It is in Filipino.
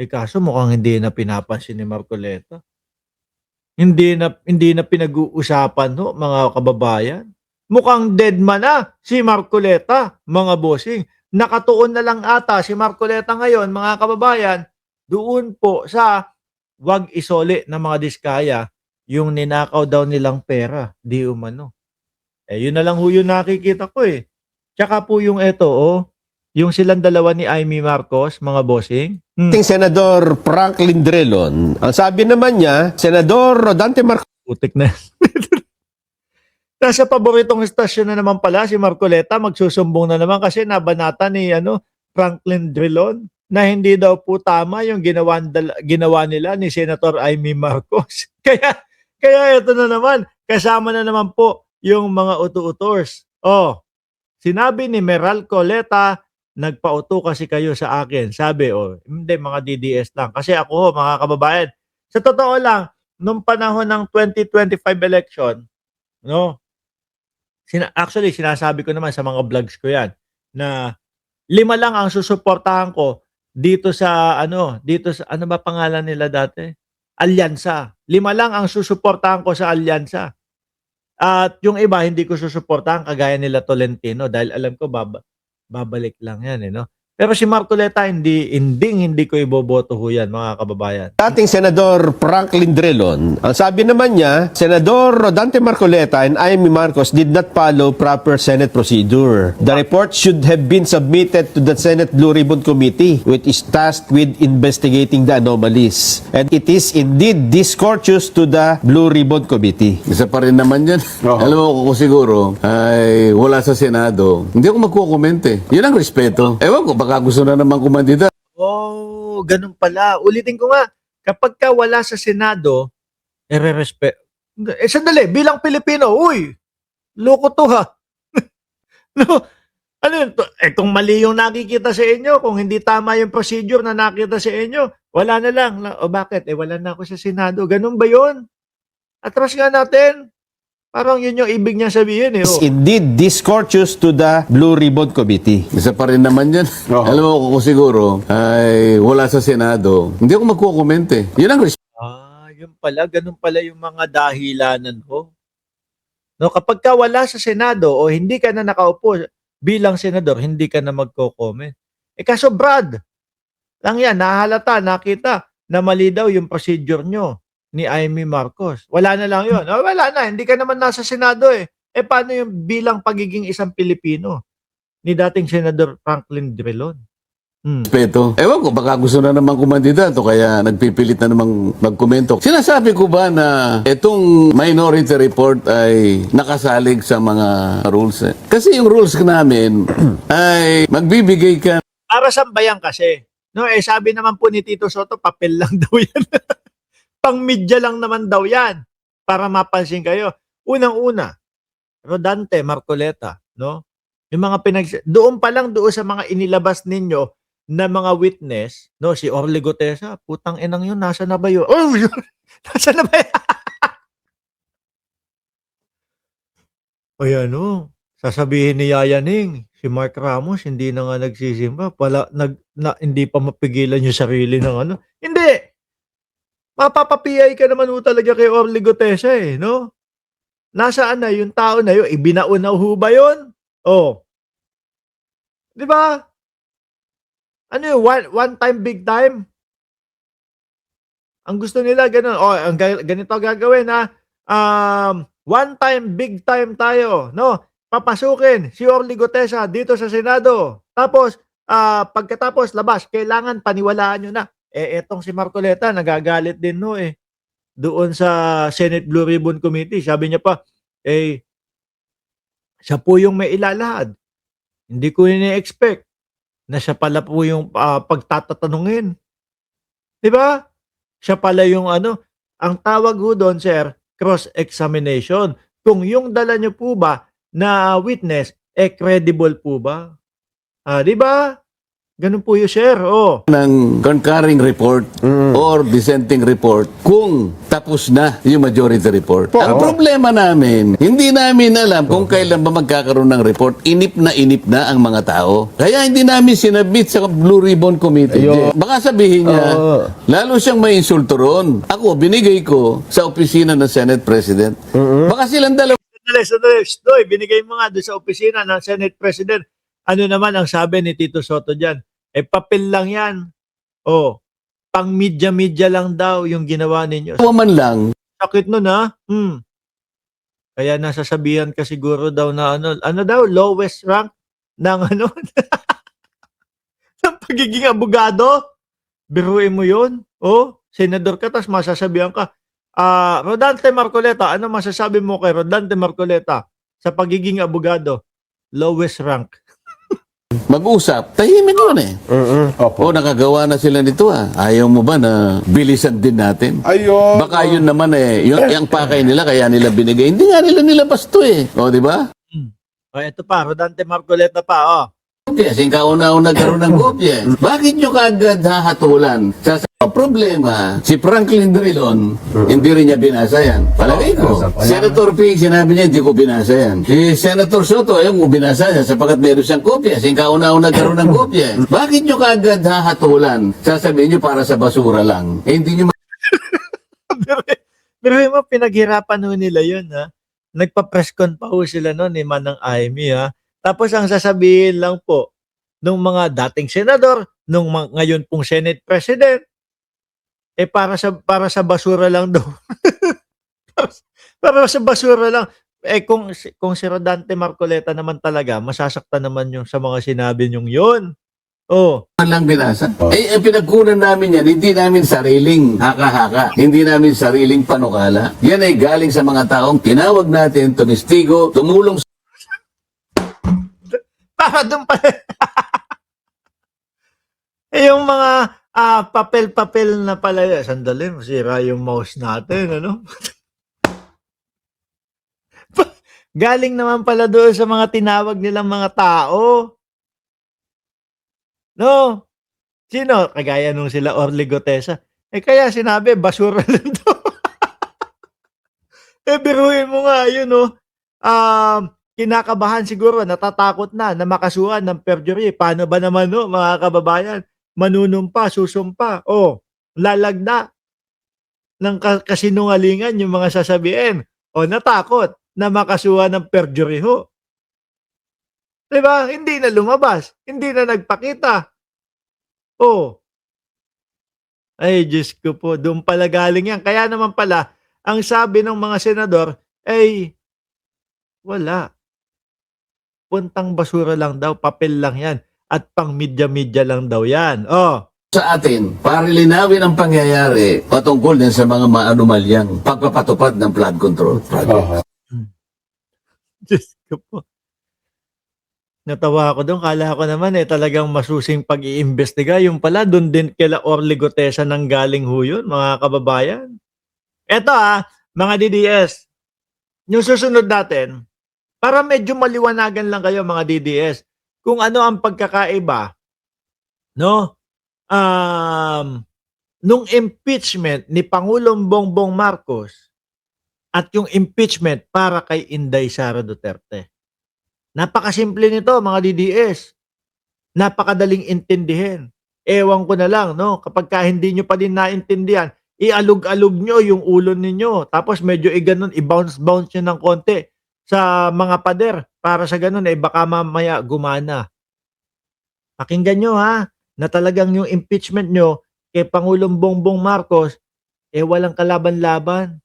Kaso mukhang hindi na pinapansin ni Marcoleta. Hindi na pinag-uusapan ho, mga kababayan. Mukhang deadman na si Marcoleta, mga bossing. Nakatuon na lang ata si Marcoleta ngayon, mga kababayan, doon po sa wag isoli ng mga diskaya yung ninakaw daw nilang pera, di umano. Yun na lang ho yung nakikita ko eh. Tsaka po yung eto, yung silang dalawa ni Amy Marcos, mga bossing. Ating Senador Franklin Drilon, ang sabi naman niya, Senador Rodante Marcos Putik na. Nasa paboritong estasyon na naman pala si Marcoleta, magsusumbong na naman kasi nabanata ni Franklin Drilon na hindi daw po tama yung ginawa nila ni Senator Amy Marcos. kaya ito na naman, kasama na naman po yung mga utu-utors. Sinabi ni Meral Coleta, nagpauto kasi kayo sa akin. Sabi, hindi, mga DDS lang. Kasi ako, mga kababayan, sa totoo lang, nung panahon ng 2025 election, no, actually, sinasabi ko naman sa mga vlogs ko yan, na 5 lang ang susuportahan ko dito sa, ano ba pangalan nila dati? Alyansa. 5 lang ang susuportahan ko sa Alyansa. At yung iba, hindi ko susuportahan kagaya nila Tolentino dahil alam ko babalik lang yan, no? Pero si Marcoleta, hindi ko iboboto ho yan, mga kababayan. Dating Senador Franklin Drilon, ang sabi naman niya, Senador Rodante Marcoleta and Amy Marcos did not follow proper Senate procedure. The report should have been submitted to the Senate Blue Ribbon Committee, which is tasked with investigating the anomalies. And it is indeed discourteous to the Blue Ribbon Committee. Isa pa rin naman yan. Alam mo, kung siguro ay wala sa Senado, hindi ako magkukomment eh. Yun ang respeto. Ewan ko, baka gusto na naman kumandida. Ganun pala. Ulitin ko nga, kapag ka wala sa Senado, sandali, bilang Pilipino, loko to ha. No, ano yun? Kung mali yung nakikita sa inyo, kung hindi tama yung procedure na nakita sa inyo, wala na lang. Bakit? Wala na ako sa Senado. Ganun ba yun? Atras nga natin. Parang yun yung ibig niya sabihin eh. It's indeed discourteous to the Blue Ribbon Committee. Isa pa rin naman yan. Alam mo, kung siguro ay wala sa Senado, hindi ako magkukomment eh. Yun ang respeto. Yun pala. Ganun pala yung mga dahilanan ho. No, kapag ka wala sa Senado o hindi ka na nakaupo bilang senador, hindi ka na magko-comment. Kaso Brad, lang yan, nahalata, nakita na mali daw yung procedure nyo ni Amy Marcos. Wala na lang yun. Wala na, hindi ka naman nasa Senado eh. Paano yung bilang pagiging isang Pilipino ni dating Senador Franklin Drilon? Respeto. Ewan ko, baka gusto na naman kumandidato kaya nagpipilit na namang magkomento. Sinasabi ko ba na itong minority report ay nakasalig sa mga rules eh? Kasi yung rules namin ay magbibigay ka. Para sa bayan kasi. No, sabi naman po ni Tito Soto, papel lang daw yan. Pang-media lang naman daw yan para mapansin kayo. Unang-una, Rodante Marcoleta, no? Yung mga doon pa lang doon sa mga inilabas ninyo na mga witness, no, si Orly Gutesa, putang inang yun, nasa na ba yun? Nasa na ba yun? Sasabihin ni Yaya Ning, si Mark Ramos hindi na nga nagsisimba, hindi pa mapigilan yung sarili ng Hindi! Mapapapiyay ka naman talaga kay Orly Gutesa no? Nasaan na yung tao na yun? Ibinaon na ho ba yun? Di ba? Ano yun? One time, big time? Ang gusto nila, ganun. Ganito gagawin, ha? One time, big time tayo, no? Papasukin si Orly Gutesa dito sa Senado. Tapos, pagkatapos, labas, kailangan paniwalaan nyo na. Etong si Marcoleta, nagagalit din doon sa Senate Blue Ribbon Committee. Sabi niya pa, siya po yung may ilalahad. Hindi ko ini-expect na siya pala po yung pagtatatanungin. Di ba? Siya pala yung ang tawag ho doon, sir, cross-examination. Kung yung dala niyo po ba na witness, credible po ba? Di ba? Ganun po yung sir. Oh. ng concurring report or dissenting report kung tapos na yung majority report. Ang problema namin, hindi namin alam kung kailan ba magkakaroon ng report. Inip na ang mga tao. Kaya hindi namin sinabit sa Blue Ribbon Committee. Baka sabihin niya, lalo siyang may insulto ron. Ako, binigay ko sa opisina ng Senate President. Baka silang dalawa Sandali. Stoy, binigay mo nga doon sa opisina ng Senate President. Ano naman ang sabi ni Tito Soto dyan? Papel lang yan. Oh, pang media-media lang daw yung ginawa ninyo. man lang. Sakit nun ha. Kaya nasasabihan ka siguro daw na ano daw, lowest rank ng ano, ng pagiging abogado. Biruin mo yun. Oh, senador ka, tas masasabihan ka. Rodante Marcoleta, ano masasabi mo kay Rodante Marcoleta sa pagiging abogado? Lowest rank. Mag-usap, tahimik yun eh. O, nakagawa na sila nito Ayaw mo ba na bilisan din natin? Ayun. Baka yun naman yung pakay nila, kaya nila binigay. Hindi nga nila nilabas to O, di ba? O, ito pa, Rodante Marcoleta pa, Yes, yung kauna-una nagkaroon ng kopya. Bakit nyo kaagad hahatulan? Sa problema, si Franklin Drilon, hindi rin niya binasa yan. Palagay ko, Senator Ping, sinabi niya, hindi ko binasa yan. Si Senator Soto, ayaw mo binasa yan sapagat meron siyang kopya. Yung kauna-una nagkaroon ng kopya. Bakit nyo kaagad hahatulan? Sasabihin nyo para sa basura lang. Hindi nyo Pero mo, pinaghirapan ho nila yun, ha? Nagpa-press con pa ho sila noon ni Manang Amy, ha? Tapos ang sasabihin lang po nung mga dating senador, nung ngayon pong Senate President, para sa basura lang daw. para sa basura lang. Kung si Rodante Marcoleta naman talaga, masasaktan naman yung sa mga sinabi niyong yun. Oh. lang binasa. Ang pinagkunan namin yan, hindi namin sariling haka-haka. Hindi namin sariling panukala. Yan ay galing sa mga taong tinawag natin, tumistigo, tumulong Para doon pa. Yung mga papel-papel na pala. Sandali, masira yung mouse natin, ano? Galing naman pala doon sa mga tinawag nilang mga tao. No? Sino? Kagaya nung sila Orly Gotesa. Kaya sinabi, basura lang daw. Biruin mo nga, yun, no? Kinakabahan siguro, natatakot na makasuhan ng perjury. Paano ba naman, no, mga kababayan? Manunumpa, susumpa, lalagda ng kasinungalingan yung mga sasabihin. Natakot na makasuhan ng perjury ho. Diba? Hindi na lumabas. Hindi na nagpakita. Ay, Diyos ko po, doon pala galing yan. Kaya naman pala, ang sabi ng mga senador, wala. Puntang basura lang daw, papel lang yan. At pang media-media lang daw yan. sa atin para linawin ang pangyayari patungkol din sa mga maanumalyang pagpapatupad ng flood control project. Diyos ko po. Natawa ako doon. Kala ko naman talagang masusing pag-iimbestiga. Yung pala, doon din kila Orly Gotesa nang galing ho yun, mga kababayan. Eto mga DDS. Yung susunod natin, para medyo maliwanagan lang kayo mga DDS, kung ano ang pagkakaiba, no? Nung impeachment ni Pangulong Bongbong Marcos at yung impeachment para kay Inday Sara Duterte. Napakasimple nito mga DDS. Napakadaling intindihin. Ewan ko na lang, no? Kapag hindi nyo pa din naintindihan, ialog-alog nyo yung ulo ninyo. Tapos medyo i-bounce-bounce nyo ng konti sa mga pader para sa ganun baka mamaya gumana. Pakinggan nyo na talagang yung impeachment nyo kay Pangulong Bongbong Marcos walang kalaban-laban.